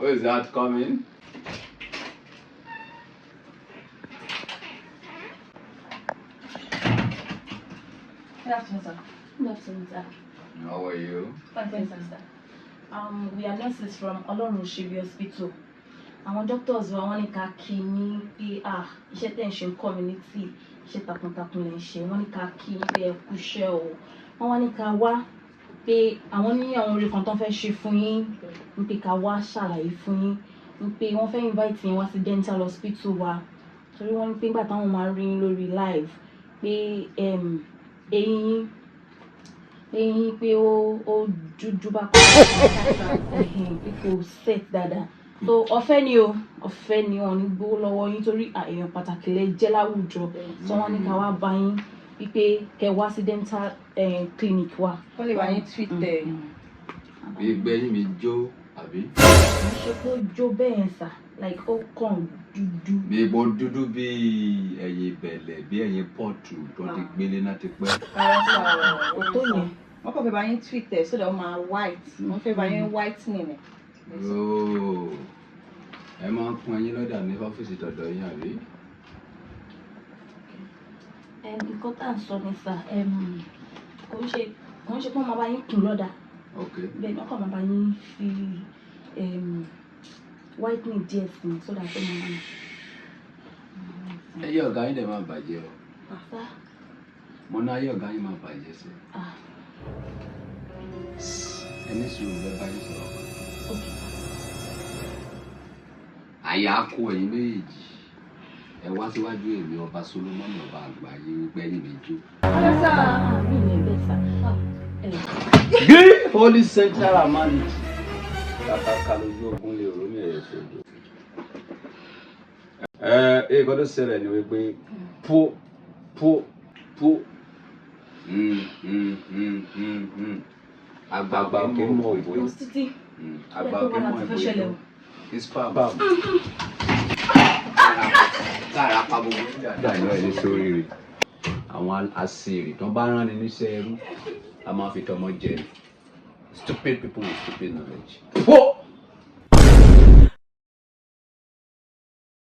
Who is that coming? Good afternoon, sir. Good afternoon, sir. How are you? Fine, sir. We are nurses from Awon Hospital. Àwọn doctors wa wọ́n ní ká kí ní pé iṣẹ́ tẹ́ ń ṣe community iṣẹ́ takuntakun lẹ ń ṣe wọ́n ní ká kí pé ẹ kú iṣẹ́ o wọ́n wá ní ká wá pé àwọn ní àwọn oore kan tó fẹ́ ṣe fún yín ní pé ká wá ṣàlàyé fún yín ní pé wọ́n fẹ́ invite yín wá sí dental hospital wa torí wọ́n ní pé nígbà táwọn máa rí yín lórí live pé eyín pé ó dúdú bá kọ́ pé kò set dáadáa so ọ̀fẹ́ ni wọ́n ní gbówó lọ́wọ́ yín torí èèyàn pàtàkì lẹ jẹ́ láwùjọ so wọ́n ní ká wá bá yín wípé kẹ́ wá sí dental clinic wa. Wọ́n lè bá yín tweet ẹ̀. Bí gbẹ́yìn mi jó àbí? Mo ṣe kó jó bẹ́ẹ̀ yẹn sà like ó kàn dúdú. Bí epo dúdú bí ẹ̀yìn ìbẹ̀lẹ̀ bí ẹ̀yìn pọ́ọ̀tù tó ti gbélé náà ti pẹ́. Kò tó yẹn. Wọ́n kàn fẹ́ bá yín tweet ẹ̀ so that ó máa white. Wọ́n fẹ́ bá yín whitening ẹ̀. Ẹ máa ń pọn ẹyin lọ́dà ní ọ́fíìsì tọ̀dọ̀ yín àbí? Nǹkan tá à ń sọ ni sà kò ń ṣe pé wọ́n máa bá yín kùn lọ́dà bẹ́ẹ̀ ni wọ́n kàn máa bá yín fi whitening díẹ̀ sí i so that ó máa. Ẹyẹ ọ̀gá yín dẹ̀ máa bàjẹ́ o. Àṣà. Mo ná ayé ọ̀gá yín máa bàjẹ́ sí. Ẹni sùúrù bẹ́ẹ̀ bá yín sọ̀rọ̀ kan. Àyà kó ẹ̀yin méjèèjì. Ẹ wá síwájú èmi ọba Solomoni ọba àgbáyé wípé ẹ̀yin mi jó. Gbé Holy Central Amanity. Kàkàkà lójú ogun lè rò ní ẹ̀yẹ sódò. Nǹkan tó ṣẹlẹ̀ ni wípé po. Àgbààgbà kì í mọ ìbò yìí. Àgbààgbà kì í mọ ìbò yìí. Ispa bam. Kára pa gbogbo dáyọ̀ ẹni sórí rẹ̀. Àwọn àṣírí tó bá rán ni níṣẹ́ ẹrú, a máa fi tọmọ jẹ. Stupid people with stupid knowledge.